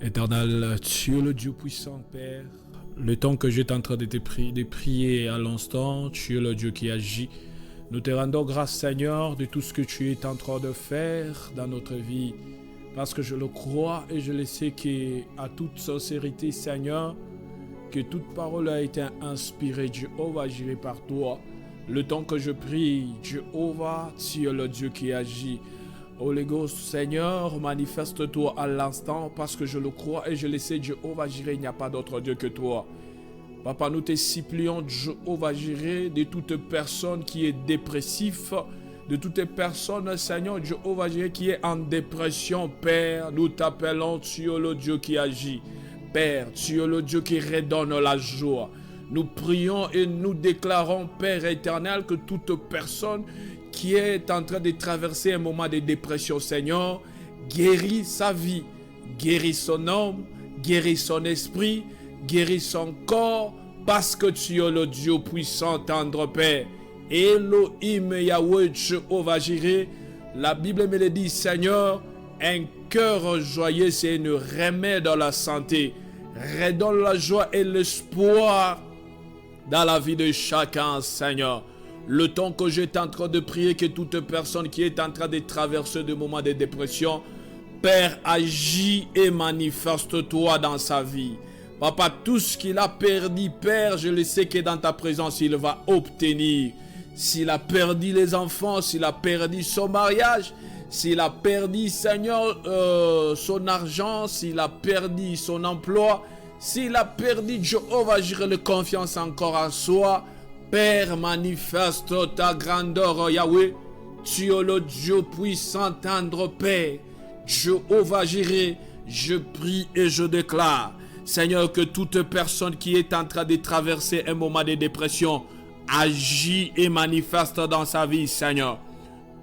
Éternel, tu es le Dieu puissant, Père. Le temps que j'étais en train de prier à l'instant, tu es le Dieu qui agit. Nous te rendons grâce, Seigneur, de tout ce que tu es en train de faire dans notre vie. Parce que je le crois et je le sais qu'à toute sincérité, Seigneur, que toute parole a été inspirée, Jéhovah, j'irai par toi. Le temps que je prie, Jéhovah, tu es le Dieu qui agit. Holy Ghost, Seigneur, manifeste-toi à l'instant parce que je le crois et je le sais, Jéhovah Jireh, il n'y a pas d'autre Dieu que toi. Papa, nous te supplions, Jéhovah Jireh, de toute personne qui est dépressif, de toute personne, Seigneur, Jéhovah Jireh, qui est en dépression, Père, nous t'appelons, tu es le Dieu qui agit. Père, tu es le Dieu qui redonne la joie. Nous prions et nous déclarons, Père éternel, que toute personne qui est en train de traverser un moment de dépression, Seigneur, guéris sa vie, guéris son âme, guéris son esprit, guéris son corps, parce que tu es le Dieu puissant, tendre Père. Elohim Yahweh Jéhovah Jireh, la Bible me le dit, Seigneur, un cœur joyeux, c'est un remède à la santé. Redonne la joie et l'espoir dans la vie de chacun, Seigneur. Le temps que j'étais en train de prier, que toute personne qui est en train de traverser des moments de dépression, Père, agis et manifeste-toi dans sa vie. Papa, tout ce qu'il a perdu, Père, je le sais que dans ta présence, il va obtenir. S'il a perdu les enfants, s'il a perdu son mariage, s'il a perdu, Seigneur, son argent, s'il a perdu son emploi, s'il a perdu, Jéhovah, j'ai la confiance encore en soi. Père, manifeste ta grandeur, Yahweh. Tu es le Dieu puissant, tendre Père. Jéhovah Jireh, je prie et je déclare, Seigneur, que toute personne qui est en train de traverser un moment de dépression, agit et manifeste dans sa vie, Seigneur.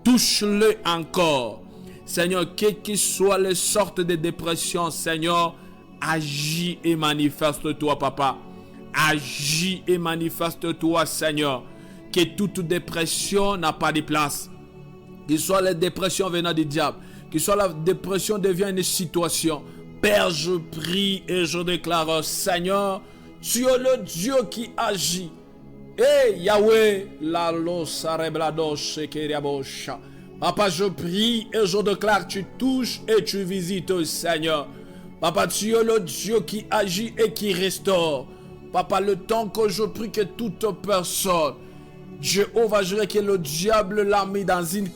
Touche-le encore. Seigneur, quelle que soit les sortes de dépression, Seigneur, agis et manifeste-toi, Papa. Agis et manifeste-toi, Seigneur. Que toute dépression n'a pas de place. Que soit la dépression venant du diable. Que soit la dépression devient une situation. Père, je prie et je déclare, Seigneur, tu es le Dieu qui agit. Eh, Yahweh, la losareblado shekeriabosha. Papa, je prie et je déclare, tu touches et tu visites, Seigneur. Papa, tu es le Dieu qui agit et qui restaure. Papa, le temps que je prie que toute personne, Jéhovah, je dirais que le diable l'a mis dans une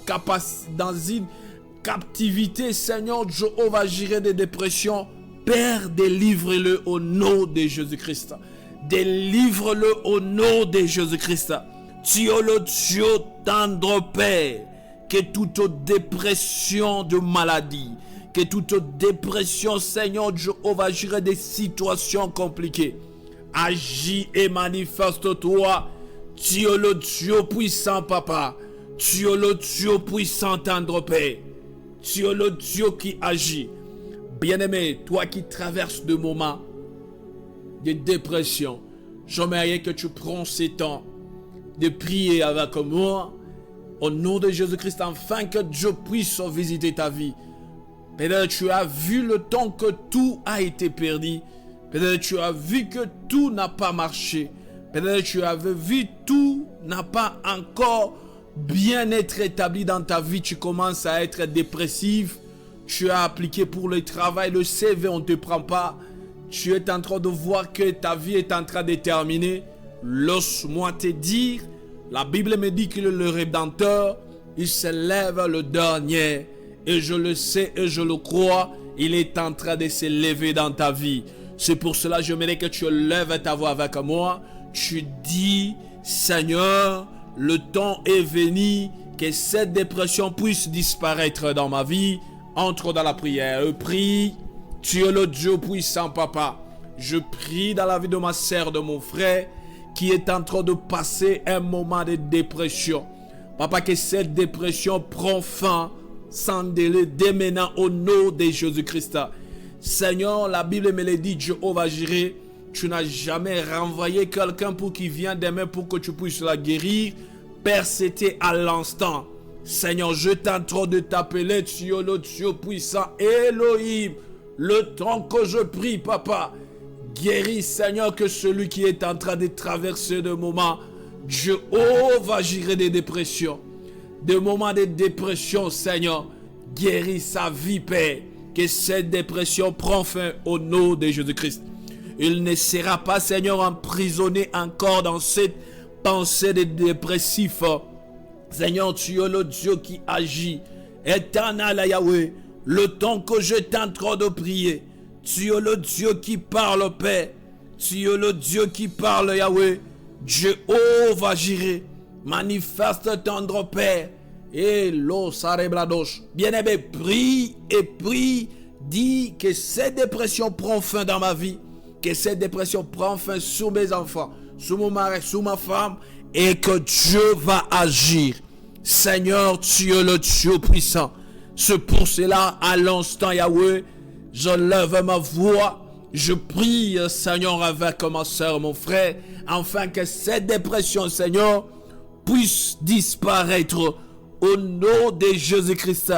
captivité, Seigneur, Jéhovah, j'irai de dépression. Père, délivre-le au nom de Jésus-Christ. Délivre-le au nom de Jésus-Christ. Tu es le Dieu tendre Père. Que toute dépression de maladie, que toute dépression, Seigneur, Jéhovah, j'irai des situations compliquées. Agis et manifeste-toi. Tu es le Dieu puissant, Papa. Tu es le Dieu puissant, tendre Père. Tu es le Dieu qui agit. Bien-aimé, toi qui traverses des moments de dépression, j'aimerais que tu prends ce temps de prier avec moi au nom de Jésus-Christ, afin que Dieu puisse visiter ta vie. Peut-être tu as vu le temps que tout a été perdu. Peut-être tu as vu que tout n'a pas marché. Peut-être tu avais vu tout n'a pas encore bien être établi dans ta vie. Tu commences à être dépressif. Tu as appliqué pour le travail, le CV, on ne te prend pas. Tu es en train de voir que ta vie est en train de terminer. Laisse-moi te dire, la Bible me dit que le Rédempteur, il se lève le dernier. Et je le sais et je le crois, il est en train de se lever dans ta vie. C'est pour cela que j'aimerais que tu lèves ta voix avec moi. Tu dis, Seigneur, le temps est venu que cette dépression puisse disparaître dans ma vie. Entre dans la prière. Prie. Tu es le Dieu puissant, Papa. Je prie dans la vie de ma sœur, de mon frère, qui est en train de passer un moment de dépression. Papa, que cette dépression prend fin sans délai dès maintenant au nom de Jésus-Christ. Seigneur, la Bible me le dit, Jéhovah Jireh, tu n'as jamais renvoyé quelqu'un pour qu'il vienne demain pour que tu puisses la guérir. Père, c'était à l'instant. Seigneur, je t'en train de t'appeler, tu es le Dieu puissant, Elohim. Le temps que je prie, papa, guéris, Seigneur, que celui qui est en train de traverser des moments, Jéhovah, j'irai des dépressions. Des moments de dépression, Seigneur, guéris sa vie, Père. Que cette dépression prend fin au nom de Jésus-Christ. Il ne sera pas, Seigneur, emprisonné encore dans cette pensée de dépressif. Seigneur, tu es le Dieu qui agit. Éternel Yahweh, le temps que je en train de prier, tu es le Dieu qui parle, Père. Tu es le Dieu qui parle, Yahweh. Jéhovah Jireh, manifeste tendre Père. Et l'eau sarebradosh. Bien-aimé, prie et prie. Dis que cette dépression prend fin dans ma vie. Que cette dépression prend fin sur mes enfants, sur mon mari, sur ma femme. Et que Dieu va agir. Seigneur, tu es le Dieu puissant. C'est pour cela, à l'instant, Yahweh, je lève ma voix. Je prie, Seigneur, avec ma soeur, mon frère, afin que cette dépression, Seigneur, puisse disparaître au nom de Jésus-Christ.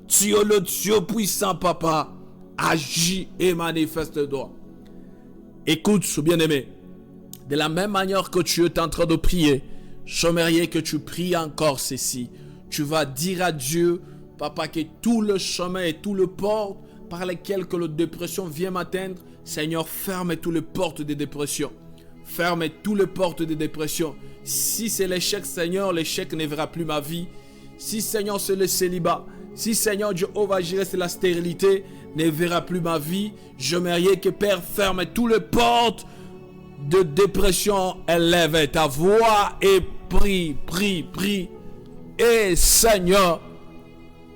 Tu es le Dieu puissant, papa. Agis et manifeste-toi. Écoute, bien-aimé, de la même manière que tu es en train de prier, j'aimerais que tu pries encore ceci. Tu vas dire à Dieu, papa, que tout le chemin et tout le port par lesquels que la dépression vient m'atteindre, Seigneur, ferme toutes les portes de dépression. Ferme toutes les portes de dépression. Si c'est l'échec, Seigneur, l'échec ne verra plus ma vie. Si, Seigneur, c'est le célibat. Si, Seigneur, Jéhovah Jireh, c'est la stérilité, ne verra plus ma vie. J'aimerais que Père ferme toutes les portes de dépression. Élève ta voix et prie, prie, prie. Et Seigneur,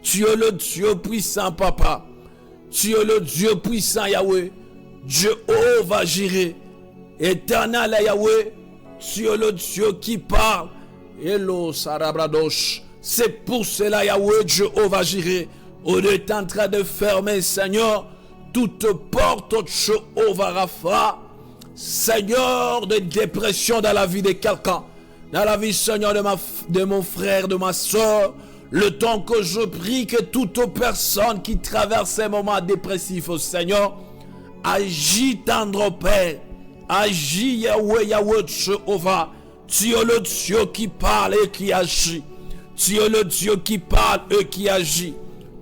tu es le Dieu puissant, papa. Tu es le Dieu puissant, Yahweh. Jéhovah Jireh. Éternel Yahweh. Tu es le Dieu qui parle. Hello, Sarabradosh. C'est pour cela, Yahweh, Jéhovah Jireh. On est en train de fermer, Seigneur, toute porte, Jéhovah Rapha. Seigneur, de dépression dans la vie de quelqu'un. Dans la vie, Seigneur, de mon frère, de ma soeur. Le temps que je prie que toute personne qui traverse ces moments dépressifs, oh Seigneur, agis tendre Père. Agis Yahweh, Yahweh, Jéhovah. Tu es le Dieu qui parle et qui agit. Tu es le Dieu qui parle et qui agit.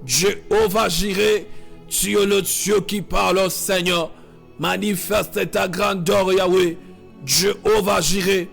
Jéhovah Jireh, tu es le Dieu qui parle, oh Seigneur. Manifeste ta grandeur, Yahweh. Jéhovah Jireh.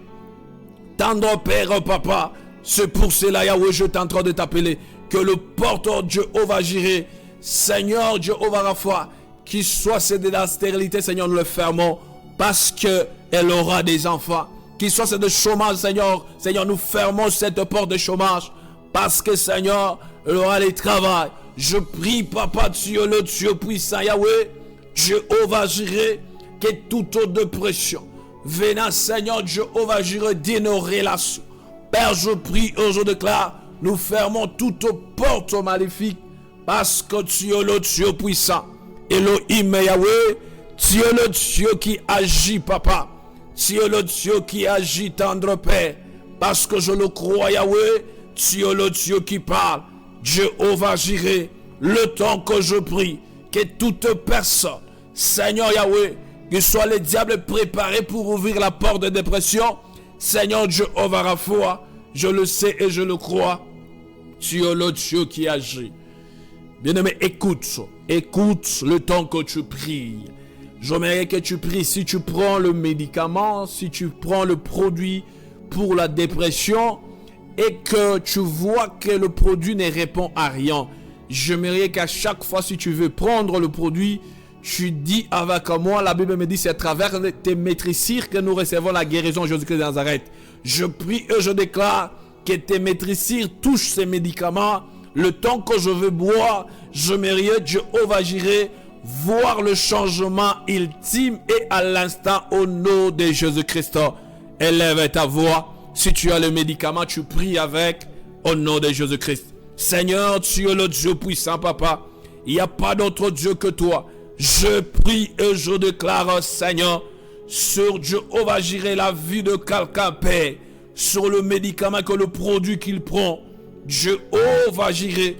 Tendre Père, oh Papa. C'est pour cela, Yahweh, je suis en train de t'appeler. Que le porteur Jéhovah Jireh, Seigneur Jéhovah Rapha, qui soit cédé dans la stérilité, Seigneur, nous le fermons. Parce qu'elle aura des enfants. Qu'il soit de chômage, Seigneur. Seigneur, nous fermons cette porte de chômage. Parce que, Seigneur, elle aura les travail. Je prie, Papa, tu es le Dieu puissant, Yahweh. Jéhovah Jireh, que toute dépression venant, Seigneur, Jéhovah Jireh, de nos relations. Père, je prie et je déclare, nous fermons toute porte maléfique. Parce que tu es le Dieu puissant. Elohim Yahweh, tu es le Dieu qui agit, Papa. Tu es le Dieu qui agit, tendre Père. Parce que je le crois, Yahweh. Tu es le Dieu qui parle. Jéhovah Jireh, le temps que je prie, que toute personne, Seigneur Yahweh, que soit le diable préparé pour ouvrir la porte de dépression. Seigneur Jéhovah Rapha, je le sais et je le crois. Tu es le Dieu qui agit. Bien-aimé, écoute le temps que tu pries. J'aimerais que tu pries. Si tu prends le médicament, si tu prends le produit pour la dépression et que tu vois que le produit ne répond à rien, j'aimerais qu'à chaque fois, si tu veux prendre le produit, tu dis avec moi, la Bible me dit, c'est à travers tes maîtrisires que nous recevons la guérison de Jésus-Christ de Nazareth. Je prie et je déclare que tes maîtrisires touchent ces médicaments. Le temps que je veux boire, j'aimerais, Jéhovah Jireh, voir le changement ultime et à l'instant au nom de Jésus-Christ. Élève ta voix. Si tu as le médicament, tu pries avec au nom de Jésus-Christ. Seigneur, tu es le Dieu puissant, Papa. Il n'y a pas d'autre Dieu que toi. Je prie et je déclare, Seigneur, sur Jéhovah Jireh, la vie de quelqu'un, Père, sur le médicament que le produit qu'il prend. Jéhovah Jireh,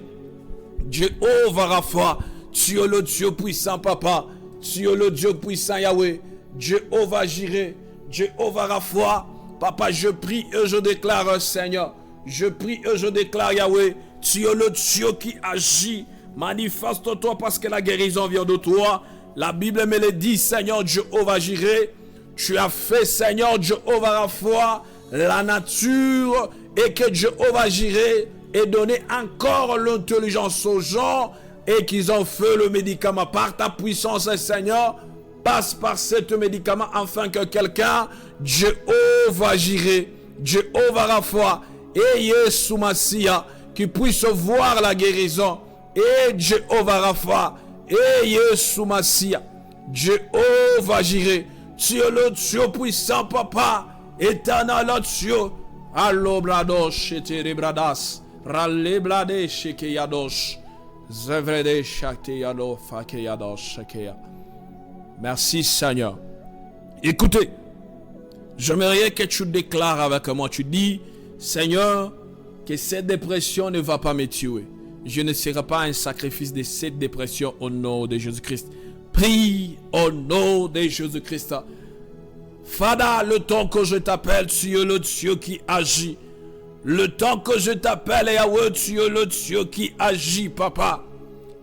Jéhovah Rapha, Tu es le Dieu puissant, papa. Tu es le Dieu puissant, Yahweh. Jéhovah Jireh, Jéhovah Rapha. Papa, je prie et je déclare, Seigneur. Je prie et je déclare, Yahweh. Tu es le Dieu qui agit. Manifeste-toi parce que la guérison vient de toi. La Bible me le dit, Seigneur Jéhovah Jireh. Tu as fait, Seigneur Jéhovah Rapha, la nature, et que Jéhovah Jireh ait donné encore l'intelligence aux gens et qu'ils ont fait le médicament par ta puissance, Seigneur. Passe par ce médicament afin que quelqu'un, Jéhovah Jireh, Jéhovah Rapha et Yeshua Massia, qui puisse voir la guérison. Et Jéhovah Rapha et Yeshua Massia, Jéhovah Jireh, tu es le Dieu puissant, papa, éternel Dieu. Allo bradosh et terebradas, ralle bladesh et keyadosh, zevrede shakeyado fakeyadosh shakeya. Merci Seigneur. Écoutez, j'aimerais que tu déclares avec moi, tu dis, Seigneur, que cette dépression ne va pas me tuer. Je ne serai pas un sacrifice de cette dépression au nom de Jésus-Christ. Prie au nom de Jésus-Christ. Fada, le temps que je t'appelle, tu es le Dieu qui agit. Le temps que je t'appelle, Yahweh, tu es le Dieu qui agit, papa.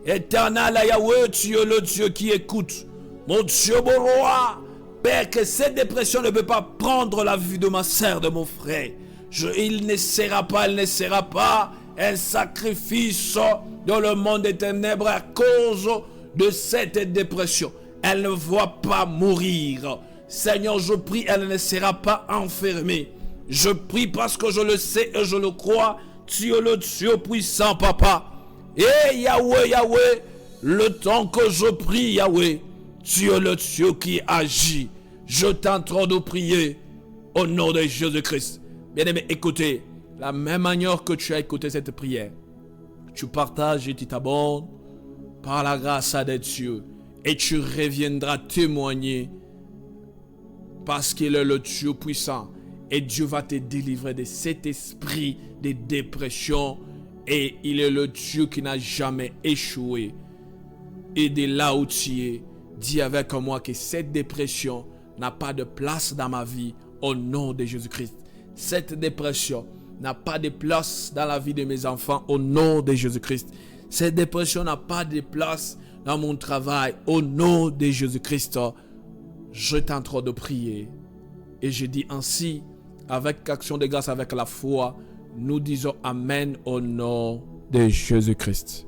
Éternel Yahweh, tu es le Dieu qui écoute. Mon Dieu, mon roi, Père, que cette dépression ne peut pas prendre la vie de ma sœur, de mon frère. Il ne sera pas un sacrifice dans le monde des ténèbres à cause de cette dépression. Elle ne va pas mourir. Seigneur, je prie, elle ne sera pas enfermée. Je prie parce que je le sais et je le crois. Tu es le Dieu puissant, papa. Et Yahweh, Yahweh, le temps que je prie, Yahweh, tu es le Dieu qui agit. Je t'entre de prier au nom de Jésus-Christ. Bien-aimé, écoutez, la même manière que tu as écouté cette prière, tu partages et tu t'abonnes par la grâce de Dieu et tu reviendras témoigner parce qu'il est le Dieu puissant et Dieu va te délivrer de cet esprit de dépression et il est le Dieu qui n'a jamais échoué. Et de là où tu es, dis avec moi que cette dépression n'a pas de place dans ma vie au nom de Jésus-Christ. Cette dépression n'a pas de place dans la vie de mes enfants au nom de Jésus-Christ. Cette dépression n'a pas de place dans mon travail au nom de Jésus-Christ. Je t'entre de prier et je dis ainsi, avec action de grâce, avec la foi, nous disons Amen au nom de Jésus-Christ.